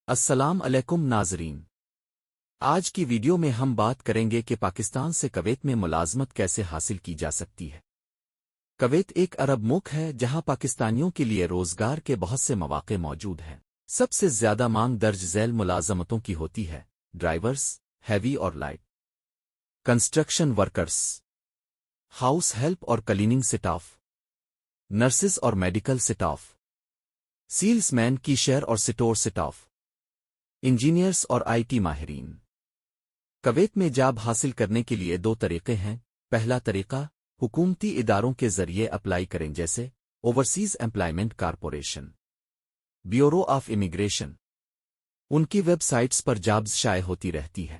السلام علیکم ناظرین۔ آج کی ویڈیو میں ہم بات کریں گے کہ پاکستان سے کویت میں ملازمت کیسے حاصل کی جا سکتی ہے۔ کویت ایک عرب ملک ہے جہاں پاکستانیوں کے لیے روزگار کے بہت سے مواقع موجود ہیں۔ سب سے زیادہ مانگ درج ذیل ملازمتوں کی ہوتی ہے: ڈرائیورز، ہیوی اور light, construction workers, house help اور کلیننگ سٹاف، نرسز اور medical staff, sales man cashier اور سٹور سٹاف، انجینئرز اور آئی ٹی ماہرین۔ کویت میں جاب حاصل کرنے کے لیے دو طریقے ہیں۔ پہلا طریقہ حکومتی اداروں کے ذریعے اپلائی کریں، جیسے overseas employment corporation, bureau of immigration. ان کی ویب سائٹس پر جابز شائع ہوتی رہتی ہے۔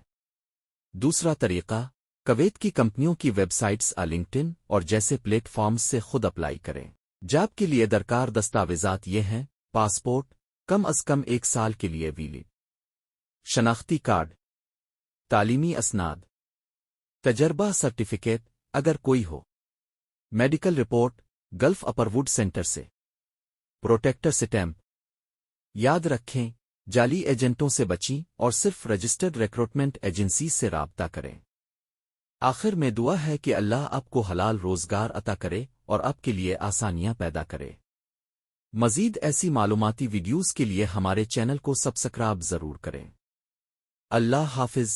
دوسرا طریقہ کویت کی کمپنیوں کی ویب سائٹس لنکڈ ان اور جیسے پلیٹ فارمز سے خود اپلائی کریں۔ جاب کے لیے درکار دستاویزات یہ ہیں: پاسپورٹ، کم از کم 1 سال کے لیے ویلی، شناختی کارڈ، تعلیمی اسناد، تجربہ سرٹیفکیٹ اگر کوئی ہو، medical report Gulf approved center سے، پروٹیکٹر سٹیمپ۔ یاد رکھیں، جعلی ایجنٹوں سے بچیں اور صرف رجسٹرڈ ریکروٹمنٹ ایجنسیز سے رابطہ کریں۔ آخر میں دعا ہے کہ اللہ آپ کو حلال روزگار عطا کرے اور آپ کے لیے آسانیاں پیدا کرے۔ مزید ایسی معلوماتی ویڈیوز کے لیے ہمارے چینل کو سبسکرائب ضرور کریں۔ اللہ حافظ۔